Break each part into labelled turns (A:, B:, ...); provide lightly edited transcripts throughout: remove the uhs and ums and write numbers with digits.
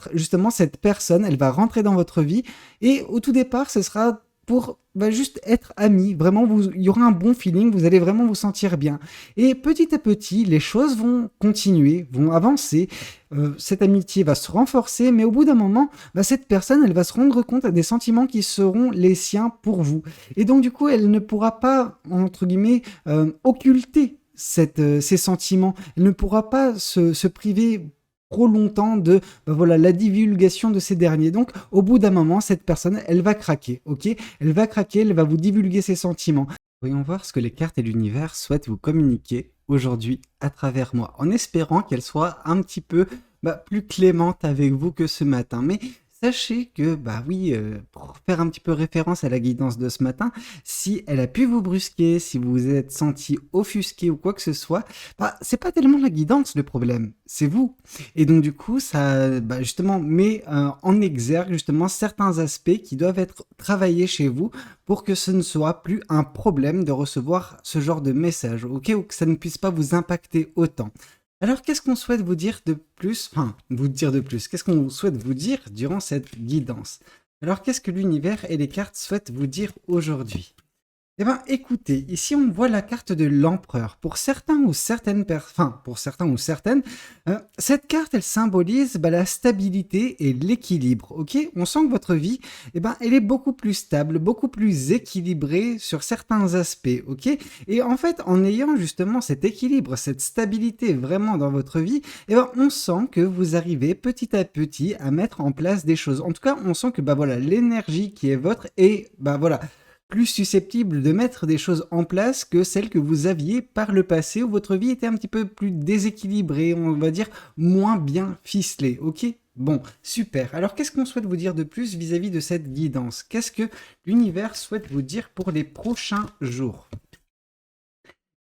A: être justement cette personne, elle va rentrer dans votre vie et au tout départ, ce sera pour juste être amis. Vraiment, il y aura un bon feeling, vous allez vraiment vous sentir bien. Et petit à petit, les choses vont continuer, vont avancer. Cette amitié va se renforcer, mais au bout d'un moment, cette personne, elle va se rendre compte des sentiments qui seront les siens pour vous. Et donc, du coup, elle ne pourra pas, entre guillemets, occulter ces sentiments. Elle ne pourra pas se priver trop longtemps de voilà, la divulgation de ces derniers. Donc, au bout d'un moment, cette personne, elle va craquer, ok? Elle va craquer, elle va vous divulguer ses sentiments. Voyons voir ce que les cartes et l'univers souhaitent vous communiquer aujourd'hui à travers moi, en espérant qu'elles soient un petit peu plus clémentes avec vous que ce matin. Mais sachez que, oui, pour faire un petit peu référence à la guidance de ce matin, si elle a pu vous brusquer, si vous vous êtes senti offusqué ou quoi que ce soit, c'est pas tellement la guidance le problème, c'est vous. Et donc du coup, ça justement met en exergue justement certains aspects qui doivent être travaillés chez vous pour que ce ne soit plus un problème de recevoir ce genre de message, ok? Ou que ça ne puisse pas vous impacter autant. Alors, qu'est-ce qu'on souhaite vous dire de plus? Enfin, vous dire de plus. Qu'est-ce qu'on souhaite vous dire durant cette guidance? Alors, qu'est-ce que l'univers et les cartes souhaitent vous dire aujourd'hui? Eh bien, écoutez, ici on voit la carte de l'empereur. Pour certains ou certaines pour certains ou certaines, cette carte, elle symbolise la stabilité et l'équilibre. Ok, on sent que votre vie, elle est beaucoup plus stable, beaucoup plus équilibrée sur certains aspects. Ok, et en fait, en ayant justement cet équilibre, cette stabilité vraiment dans votre vie, on sent que vous arrivez petit à petit à mettre en place des choses. En tout cas, on sent que voilà, l'énergie qui est votre est voilà, plus susceptible de mettre des choses en place que celles que vous aviez par le passé où votre vie était un petit peu plus déséquilibrée, on va dire moins bien ficelée, ok? Bon, super. Alors qu'est-ce qu'on souhaite vous dire de plus vis-à-vis de cette guidance? Qu'est-ce que l'univers souhaite vous dire pour les prochains jours?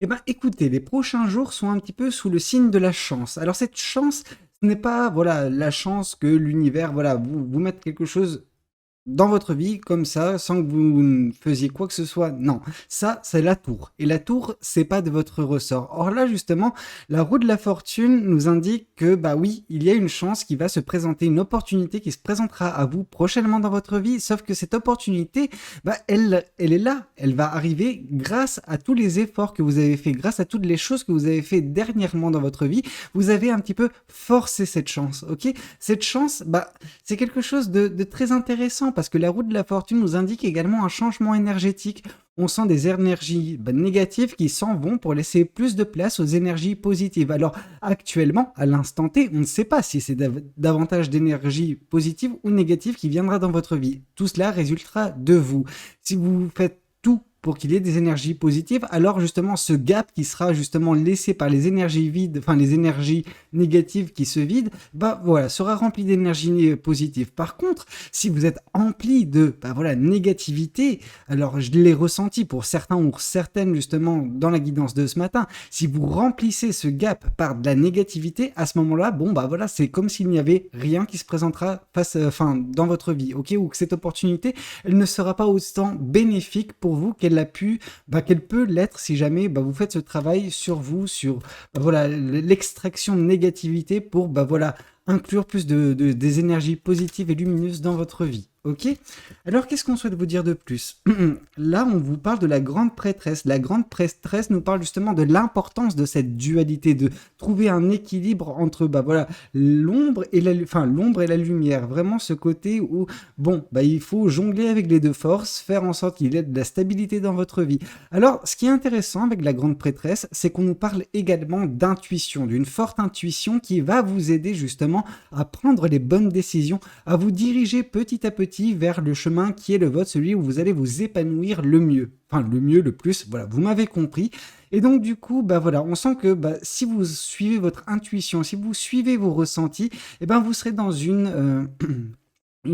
A: Eh bien, écoutez, les prochains jours sont un petit peu sous le signe de la chance. Alors cette chance, ce n'est pas voilà la chance que l'univers voilà vous mette quelque chose dans votre vie, comme ça, sans que vous ne faisiez quoi que ce soit. Non, ça, c'est la tour. Et la tour, c'est pas de votre ressort. Or là, justement, la roue de la fortune nous indique que, oui, il y a une chance qui va se présenter, une opportunité qui se présentera à vous prochainement dans votre vie, sauf que cette opportunité, elle est là. Elle va arriver grâce à tous les efforts que vous avez fait, grâce à toutes les choses que vous avez fait dernièrement dans votre vie. Vous avez un petit peu forcé cette chance, ok? Cette chance, c'est quelque chose de très intéressant parce que la roue de la fortune nous indique également un changement énergétique. On sent des énergies négatives qui s'en vont pour laisser plus de place aux énergies positives. Alors actuellement, à l'instant T, on ne sait pas si c'est davantage d'énergie positive ou négative qui viendra dans votre vie. Tout cela résultera de vous. Si vous faites tout pour qu'il y ait des énergies positives, alors justement ce gap qui sera justement laissé par les énergies vides, enfin les énergies négatives qui se vident, voilà, sera rempli d'énergie positive. Par contre, si vous êtes empli de voilà, négativité, alors je l'ai ressenti pour certains ou certaines justement dans la guidance de ce matin, si vous remplissez ce gap par de la négativité, à ce moment-là, voilà, c'est comme s'il n'y avait rien qui se présentera dans votre vie, ok, ou que cette opportunité, elle ne sera pas autant bénéfique pour vous qu'elle peut l'être si jamais vous faites ce travail sur vous, sur voilà, l'extraction de négativité pour voilà, inclure plus des énergies positives et lumineuses dans votre vie. Ok? Alors, qu'est-ce qu'on souhaite vous dire de plus? Là, on vous parle de la grande prêtresse. La grande prêtresse nous parle justement de l'importance de cette dualité, de trouver un équilibre entre voilà, l'ombre et la lumière. Vraiment ce côté où, il faut jongler avec les deux forces, faire en sorte qu'il y ait de la stabilité dans votre vie. Alors, ce qui est intéressant avec la grande prêtresse, c'est qu'on nous parle également d'intuition, d'une forte intuition qui va vous aider justement à prendre les bonnes décisions, à vous diriger petit à petit vers le chemin qui est le vôtre, celui où vous allez vous épanouir le mieux. Enfin, le mieux, le plus, voilà, vous m'avez compris. Et donc, du coup, voilà, on sent que si vous suivez votre intuition, si vous suivez vos ressentis, vous serez dans une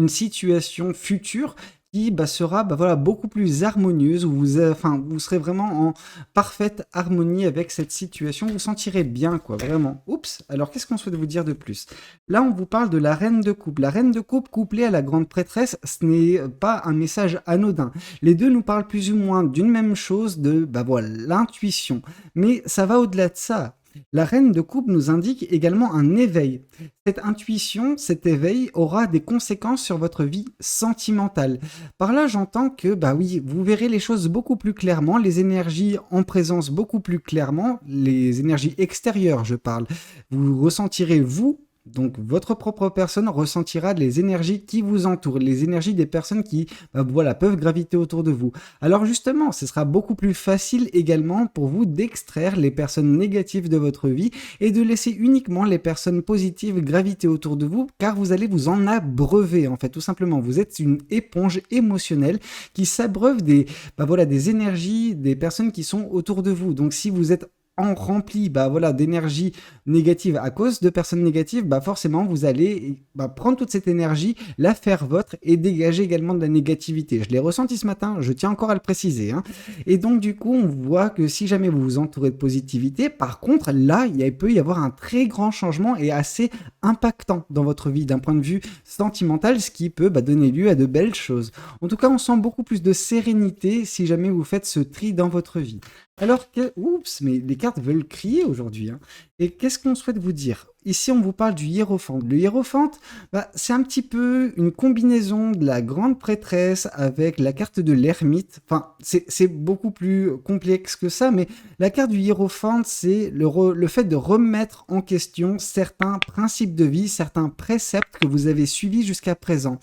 A: situation future qui sera voilà, beaucoup plus harmonieuse, où vous serez vraiment en parfaite harmonie avec cette situation, vous sentirez bien, quoi, vraiment. Oups, alors qu'est-ce qu'on souhaite vous dire de plus? Là, on vous parle de la reine de coupe. La reine de coupe couplée à la grande prêtresse, ce n'est pas un message anodin. Les deux nous parlent plus ou moins d'une même chose, de voilà, l'intuition. Mais ça va au-delà de ça. La reine de coupe nous indique également un éveil. Cette intuition, cet éveil aura des conséquences sur votre vie sentimentale. Par là, j'entends que, bah oui, vous verrez les choses beaucoup plus clairement, les énergies en présence beaucoup plus clairement, les énergies extérieures, je parle. Vous ressentirez, vous, donc votre propre personne ressentira les énergies qui vous entourent, les énergies des personnes qui bah, voilà, peuvent graviter autour de vous. Alors justement, ce sera beaucoup plus facile également pour vous d'extraire les personnes négatives de votre vie et de laisser uniquement les personnes positives graviter autour de vous, car vous allez vous en abreuver en fait, tout simplement. Vous êtes une éponge émotionnelle qui s'abreuve des, bah, voilà, des énergies des personnes qui sont autour de vous. Donc si vous êtes rempli bah, voilà, d'énergie négative à cause de personnes négatives, bah, forcément vous allez bah, prendre toute cette énergie, la faire vôtre et dégager également de la négativité. Je l'ai ressenti ce matin, je tiens encore à le préciser, hein. Et donc du coup on voit que si jamais vous vous entourez de positivité, par contre là il peut y avoir un très grand changement et assez impactant dans votre vie d'un point de vue sentimental, ce qui peut bah, donner lieu à de belles choses. En tout cas on sent beaucoup plus de sérénité si jamais vous faites ce tri dans votre vie. Alors que, oups, mais les cartes veulent crier aujourd'hui, hein. Et qu'est-ce qu'on souhaite vous dire? Ici, on vous parle du hiérophante. Le hiérophante, bah, c'est un petit peu une combinaison de la grande prêtresse avec la carte de l'ermite. Enfin, c'est beaucoup plus complexe que ça, mais la carte du hiérophante, c'est le fait de remettre en question certains principes de vie, certains préceptes que vous avez suivis jusqu'à présent.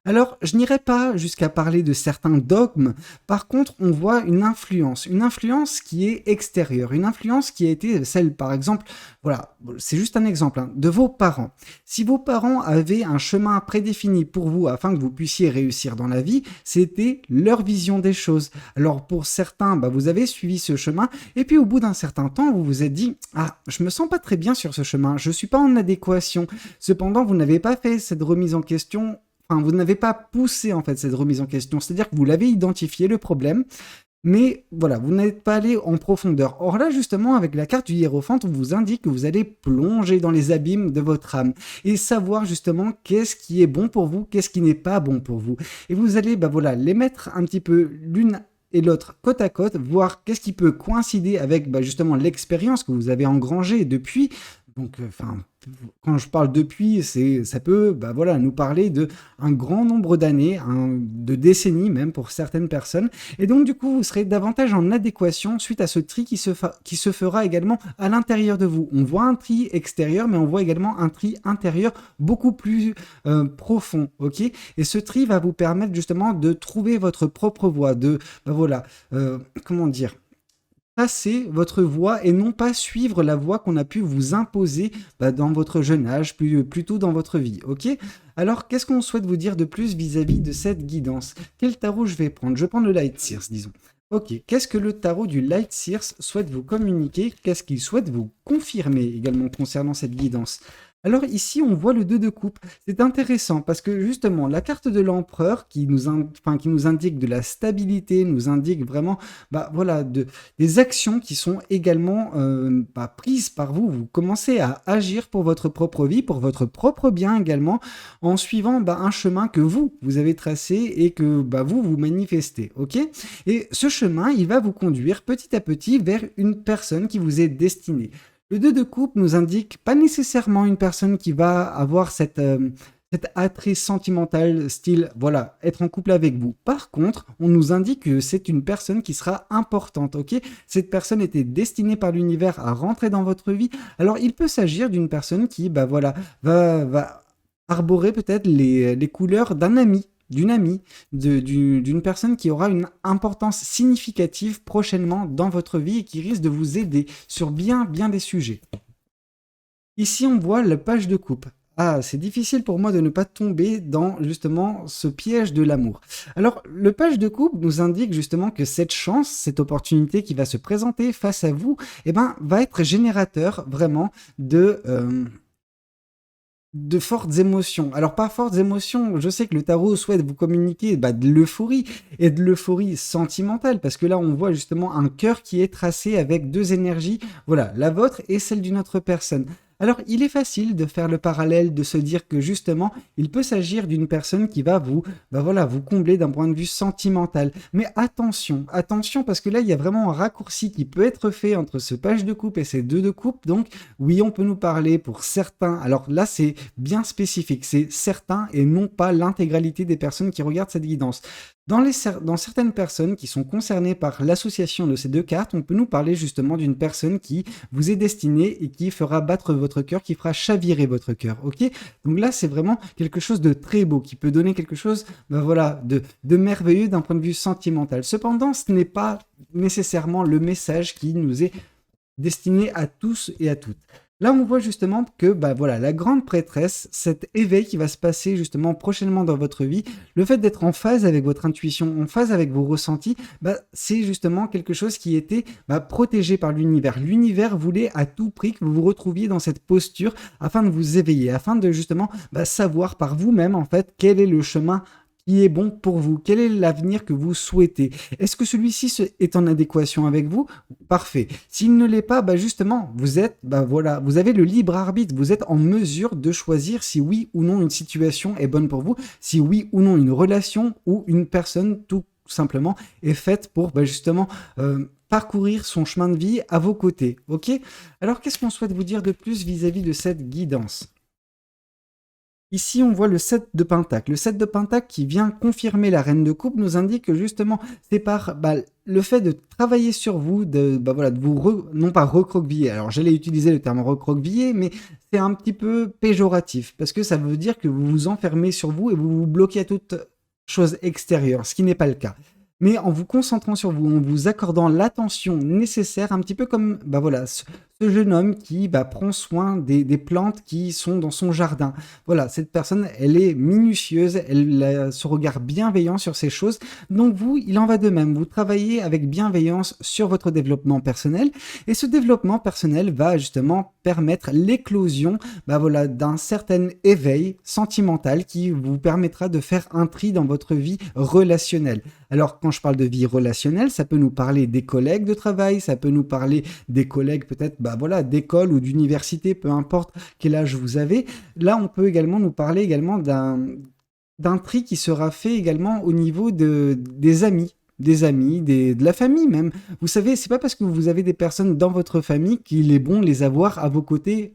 A: Alors, je n'irai pas jusqu'à parler de certains dogmes, par contre, on voit une influence qui est extérieure, une influence qui a été celle, par exemple, voilà, c'est juste un exemple, hein, de vos parents. Si vos parents avaient un chemin prédéfini pour vous afin que vous puissiez réussir dans la vie, c'était leur vision des choses. Alors, pour certains, bah, vous avez suivi ce chemin, et puis au bout d'un certain temps, vous vous êtes dit, ah, je me sens pas très bien sur ce chemin, je suis pas en adéquation. Cependant, vous n'avez pas fait cette remise en question. Enfin, vous n'avez pas poussé en fait cette remise en question, c'est-à-dire que vous l'avez identifié le problème, mais voilà, vous n'êtes pas allé en profondeur. Or là, justement, avec la carte du hiérophante, on vous indique que vous allez plonger dans les abîmes de votre âme et savoir justement qu'est-ce qui est bon pour vous, qu'est-ce qui n'est pas bon pour vous. Et vous allez, bah voilà, les mettre un petit peu l'une et l'autre côte à côte, voir qu'est-ce qui peut coïncider avec bah, justement l'expérience que vous avez engrangée depuis. Donc, enfin, quand je parle depuis, ça peut, bah voilà, nous parler de un grand nombre d'années, de décennies même pour certaines personnes. Et donc, du coup, vous serez davantage en adéquation suite à ce tri qui se fera également à l'intérieur de vous. On voit un tri extérieur, mais on voit également un tri intérieur beaucoup plus profond, ok? Et ce tri va vous permettre justement de trouver votre propre voie, de, bah voilà, comment dire? Passer votre voie et non pas suivre la voie qu'on a pu vous imposer bah, dans votre jeune âge, plus tôt dans votre vie, ok? Alors, qu'est-ce qu'on souhaite vous dire de plus vis-à-vis de cette guidance? Quel tarot je vais prendre? Je vais prendre le Light Seers, disons. Ok, qu'est-ce que le tarot du Light Seers souhaite vous communiquer? Qu'est-ce qu'il souhaite vous confirmer également concernant cette guidance? Alors ici, on voit le 2 de coupe. C'est intéressant parce que justement, la carte de l'empereur qui nous indique de la stabilité, nous indique vraiment bah, voilà, des actions qui sont également bah, prises par vous. Vous commencez à agir pour votre propre vie, pour votre propre bien également, en suivant bah, un chemin que vous avez tracé et que bah, vous manifestez. Ok? Et ce chemin, il va vous conduire petit à petit vers une personne qui vous est destinée. Le 2 de coupe nous indique pas nécessairement une personne qui va avoir cet attrait sentimental, style, voilà, être en couple avec vous. Par contre, on nous indique que c'est une personne qui sera importante, ok? Cette personne était destinée par l'univers à rentrer dans votre vie. Alors, il peut s'agir d'une personne qui, bah voilà, va arborer peut-être les couleurs d'un ami, d'une amie, d'une personne qui aura une importance significative prochainement dans votre vie et qui risque de vous aider sur bien des sujets. Ici, on voit la page de coupe. Ah, c'est difficile pour moi de ne pas tomber dans justement ce piège de l'amour. Alors, le page de coupe nous indique justement que cette chance, cette opportunité qui va se présenter face à vous, eh ben, va être générateur vraiment de fortes émotions. Alors, par fortes émotions, je sais que le tarot souhaite vous communiquer bah, de l'euphorie et de l'euphorie sentimentale, parce que là, on voit justement un cœur qui est tracé avec deux énergies, voilà, la vôtre et celle d'une autre personne. Alors, il est facile de faire le parallèle, de se dire que justement, il peut s'agir d'une personne qui va vous, bah voilà, vous combler d'un point de vue sentimental. Mais attention, attention, parce que là, il y a vraiment un raccourci qui peut être fait entre ce page de coupe et ces deux de coupe. Donc, oui, on peut nous parler pour certains. Alors là, c'est bien spécifique, c'est certains et non pas l'intégralité des personnes qui regardent cette guidance. Dans certaines personnes qui sont concernées par l'association de ces deux cartes, on peut nous parler justement d'une personne qui vous est destinée et qui fera battre votre cœur, qui fera chavirer votre cœur, ok? Donc là, c'est vraiment quelque chose de très beau, qui peut donner quelque chose, ben voilà, de merveilleux d'un point de vue sentimental. Cependant, ce n'est pas nécessairement le message qui nous est destiné à tous et à toutes. Là, on voit justement que bah, voilà, la grande prêtresse, cet éveil qui va se passer justement prochainement dans votre vie, le fait d'être en phase avec votre intuition, en phase avec vos ressentis, bah, c'est justement quelque chose qui était bah, protégé par l'univers. L'univers voulait à tout prix que vous vous retrouviez dans cette posture afin de vous éveiller, afin de justement bah, savoir par vous-même en fait quel est le chemin qui est bon pour vous, quel est l'avenir que vous souhaitez. Est-ce que celui-ci est en adéquation avec vous? Parfait. S'il ne l'est pas, bah justement, bah voilà, vous avez le libre arbitre, vous êtes en mesure de choisir si oui ou non une situation est bonne pour vous, si oui ou non une relation ou une personne tout simplement est faite pour bah, justement parcourir son chemin de vie à vos côtés. Ok? Alors qu'est-ce qu'on souhaite vous dire de plus vis-à-vis de cette guidance? Ici, on voit le 7 de Pentacle. Le 7 de Pentacle qui vient confirmer la reine de coupe nous indique que justement, c'est par bah, le fait de travailler sur vous, bah, voilà, de vous, non pas recroqueviller. Alors, j'allais utiliser le terme recroqueviller, mais c'est un petit peu péjoratif parce que ça veut dire que vous vous enfermez sur vous et vous vous bloquez à toute chose extérieure, ce qui n'est pas le cas. Mais en vous concentrant sur vous, en vous accordant l'attention nécessaire, un petit peu comme bah voilà, ce jeune homme qui bah, prend soin des plantes qui sont dans son jardin. Voilà, cette personne, elle est minutieuse, elle a ce regard bienveillant sur ces choses. Donc vous, il en va de même. Vous travaillez avec bienveillance sur votre développement personnel et ce développement personnel va justement permettre l'éclosion bah voilà, d'un certain éveil sentimental qui vous permettra de faire un tri dans votre vie relationnelle. Alors, quand je parle de vie relationnelle, ça peut nous parler des collègues de travail, ça peut nous parler des collègues peut-être bah voilà, d'école ou d'université, peu importe quel âge vous avez. Là, on peut également nous parler également d'un tri qui sera fait également au niveau des amis. Des amis, de la famille même. Vous savez, c'est pas parce que vous avez des personnes dans votre famille qu'il est bon de les avoir à vos côtés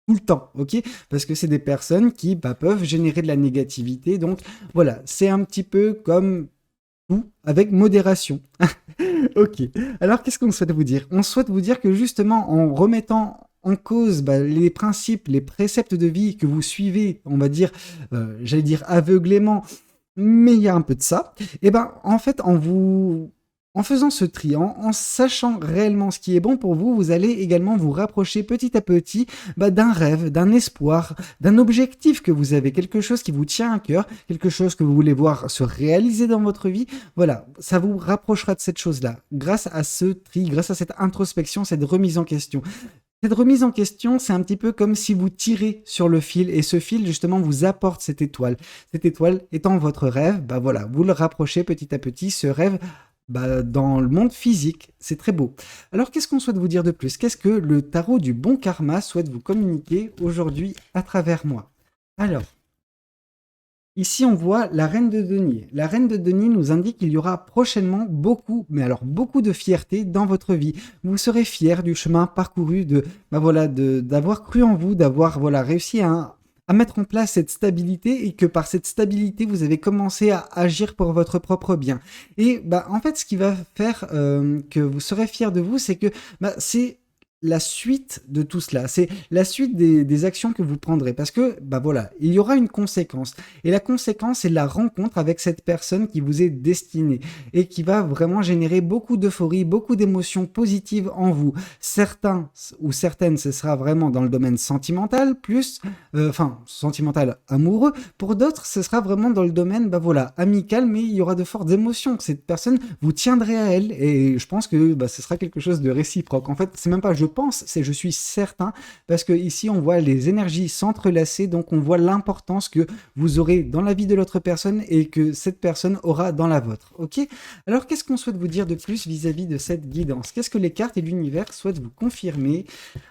A: tout le temps, ok? Parce que c'est des personnes qui bah, peuvent générer de la négativité. Donc voilà, c'est un petit peu comme tout avec modération. Ok. Alors, qu'est-ce qu'on souhaite vous dire? On souhaite vous dire que justement, en remettant en cause bah, les principes, les préceptes de vie que vous suivez, on va dire, j'allais dire aveuglément, mais il y a un peu de ça, et ben en fait, en faisant ce tri, en sachant réellement ce qui est bon pour vous, vous allez également vous rapprocher petit à petit bah, d'un rêve, d'un espoir, d'un objectif que vous avez, quelque chose qui vous tient à cœur, quelque chose que vous voulez voir se réaliser dans votre vie. Voilà, ça vous rapprochera de cette chose-là, grâce à ce tri, grâce à cette introspection, cette remise en question. Cette remise en question, c'est un petit peu comme si vous tirez sur le fil et ce fil justement vous apporte cette étoile. Cette étoile étant votre rêve, bah voilà, vous le rapprochez petit à petit, ce rêve bah, dans le monde physique. C'est très beau. Alors qu'est-ce qu'on souhaite vous dire de plus? Qu'est-ce que le tarot du bon karma souhaite vous communiquer aujourd'hui à travers moi? Alors, ici, on voit la reine de denier. La reine de denier nous indique qu'il y aura prochainement beaucoup, mais alors beaucoup de fierté dans votre vie. Vous serez fier du chemin parcouru, bah voilà, d'avoir cru en vous, d'avoir voilà, réussi à mettre en place cette stabilité et que par cette stabilité, vous avez commencé à agir pour votre propre bien. Et bah, en fait, ce qui va faire que vous serez fier de vous, c'est que bah, c'est la suite de tout cela, c'est la suite des actions que vous prendrez parce que bah voilà, il y aura une conséquence et la conséquence c'est la rencontre avec cette personne qui vous est destinée et qui va vraiment générer beaucoup d'euphorie, beaucoup d'émotions positives en vous. Certains ou certaines ce sera vraiment dans le domaine sentimental plus sentimental amoureux, pour d'autres ce sera vraiment dans le domaine bah voilà, amical, mais il y aura de fortes émotions. Cette personne vous tiendrez à elle et je pense que bah, ce sera quelque chose de réciproque. En fait, c'est même pas je pense, je suis certain, parce que ici on voit les énergies s'entrelacer, donc on voit l'importance que vous aurez dans la vie de l'autre personne et que cette personne aura dans la vôtre. Ok? Alors qu'est-ce qu'on souhaite vous dire de plus vis-à-vis de cette guidance? Qu'est-ce que les cartes et l'univers souhaitent vous confirmer?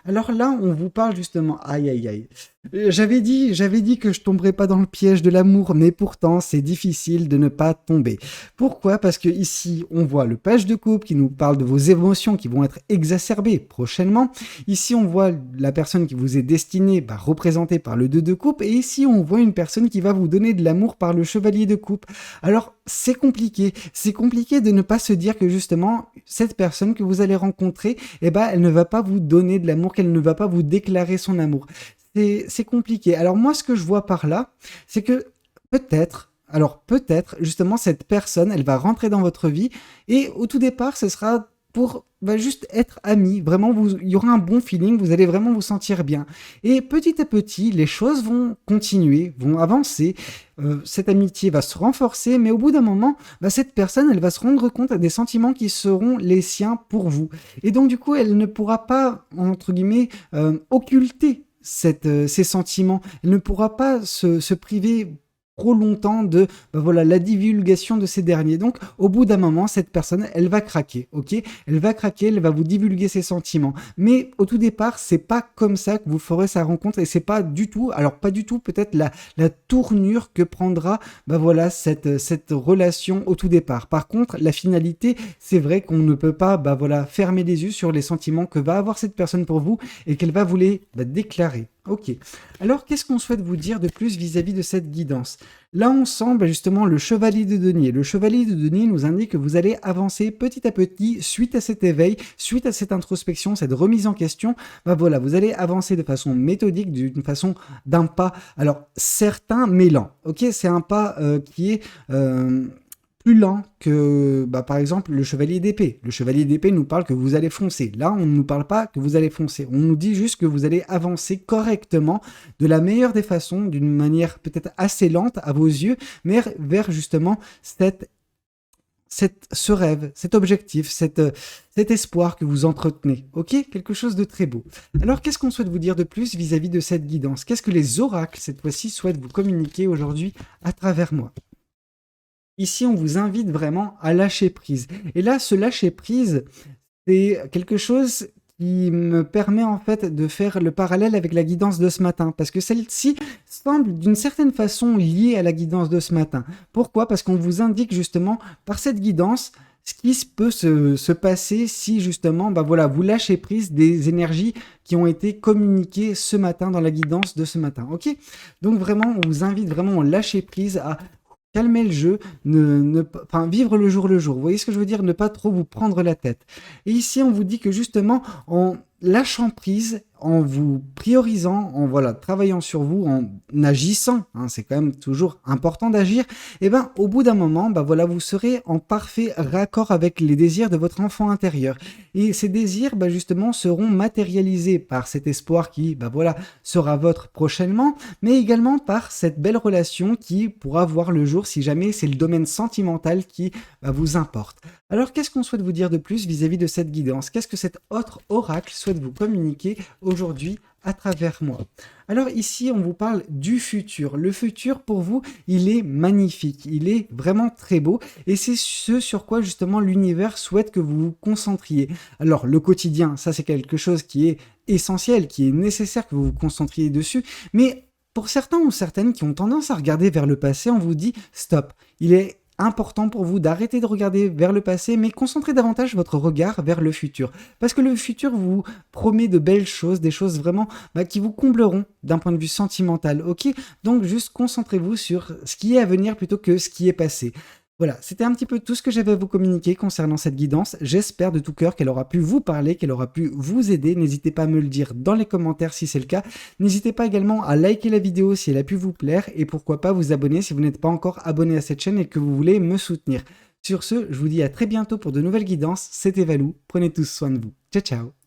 A: Alors là, on vous parle justement, aïe aïe aïe. J'avais dit que je tomberais pas dans le piège de l'amour, mais pourtant c'est difficile de ne pas tomber. Pourquoi? Parce que ici on voit le page de coupe qui nous parle de vos émotions qui vont être exacerbées prochainement. Ici on voit la personne qui vous est destinée, représentée par le 2 de coupe, et ici on voit une personne qui va vous donner de l'amour par le chevalier de coupe. Alors c'est compliqué de ne pas se dire que justement cette personne que vous allez rencontrer, elle ne va pas vous donner de l'amour, qu'elle ne va pas vous déclarer son amour. C'est compliqué. Alors moi, ce que je vois par là, c'est que peut-être, justement, cette personne, elle va rentrer dans votre vie et au tout départ, ce sera pour juste être amis. Vraiment, il y aura un bon feeling, vous allez vraiment vous sentir bien. Et petit à petit, les choses vont continuer, vont avancer. Cette amitié va se renforcer, mais au bout d'un moment, cette personne, elle va se rendre compte des sentiments qui seront les siens pour vous. Et donc, du coup, elle ne pourra pas, entre guillemets, occulter ces sentiments. Elle ne pourra pas se priver trop longtemps de la divulgation de ces derniers. Donc, au bout d'un moment, cette personne, elle va craquer, ok? Elle va craquer, elle va vous divulguer ses sentiments. Mais au tout départ, c'est pas comme ça que vous ferez sa rencontre et c'est pas du tout, peut-être la tournure que prendra, cette relation au tout départ. Par contre, la finalité, c'est vrai qu'on ne peut pas, fermer les yeux sur les sentiments que va avoir cette personne pour vous et qu'elle va vous les déclarer. Ok. Alors, qu'est-ce qu'on souhaite vous dire de plus vis-à-vis de cette guidance? Là, on sent justement le chevalier de denier. Le chevalier de denier nous indique que vous allez avancer petit à petit suite à cet éveil, suite à cette introspection, cette remise en question. Vous allez avancer de façon méthodique, d'un pas, alors certain mais lent. Ok, c'est un pas qui est plus lent que, par exemple, le chevalier d'épée. Le chevalier d'épée nous parle que vous allez foncer. Là, on ne nous parle pas que vous allez foncer. On nous dit juste que vous allez avancer correctement, de la meilleure des façons, d'une manière peut-être assez lente à vos yeux, mais vers justement ce rêve, cet objectif, cet espoir que vous entretenez. Ok? Quelque chose de très beau. Alors, qu'est-ce qu'on souhaite vous dire de plus vis-à-vis de cette guidance? Qu'est-ce que les oracles, cette fois-ci, souhaitent vous communiquer aujourd'hui à travers moi? Ici, on vous invite vraiment à lâcher prise. Et là, ce lâcher prise, c'est quelque chose qui me permet en fait de faire le parallèle avec la guidance de ce matin. Parce que celle-ci semble d'une certaine façon liée à la guidance de ce matin. Pourquoi? Parce qu'on vous indique justement par cette guidance ce qui peut se passer si justement vous lâchez prise des énergies qui ont été communiquées ce matin dans la guidance de ce matin. Ok? Donc vraiment, on vous invite vraiment à lâcher prise, à calmer le jeu, vivre le jour le jour. Vous voyez ce que je veux dire? Ne pas trop vous prendre la tête. Et ici, on vous dit que justement, en lâchant prise, en vous priorisant, en travaillant sur vous, en agissant, c'est quand même toujours important d'agir, au bout d'un moment, vous serez en parfait raccord avec les désirs de votre enfant intérieur. Et ces désirs, justement, seront matérialisés par cet espoir qui, sera votre prochainement, mais également par cette belle relation qui pourra voir le jour si jamais c'est le domaine sentimental qui vous importe. Alors, qu'est-ce qu'on souhaite vous dire de plus vis-à-vis de cette guidance? Qu'est-ce que cet autre oracle souhaite vous communiquer aujourd'hui à travers moi? Alors ici, on vous parle du futur. Le futur, pour vous, il est magnifique. Il est vraiment très beau. Et c'est ce sur quoi, justement, l'univers souhaite que vous vous concentriez. Alors, le quotidien, ça, c'est quelque chose qui est essentiel, qui est nécessaire que vous vous concentriez dessus. Mais pour certains ou certaines qui ont tendance à regarder vers le passé, on vous dit « stop ». Il est important pour vous d'arrêter de regarder vers le passé, mais concentrer davantage votre regard vers le futur. Parce que le futur vous promet de belles choses, des choses vraiment qui vous combleront d'un point de vue sentimental, ok? Donc juste concentrez-vous sur ce qui est à venir plutôt que ce qui est passé. Voilà, c'était un petit peu tout ce que j'avais à vous communiquer concernant cette guidance. J'espère de tout cœur qu'elle aura pu vous parler, qu'elle aura pu vous aider. N'hésitez pas à me le dire dans les commentaires si c'est le cas. N'hésitez pas également à liker la vidéo si elle a pu vous plaire et pourquoi pas vous abonner si vous n'êtes pas encore abonné à cette chaîne et que vous voulez me soutenir. Sur ce, je vous dis à très bientôt pour de nouvelles guidances. C'était Valou, prenez tous soin de vous. Ciao ciao.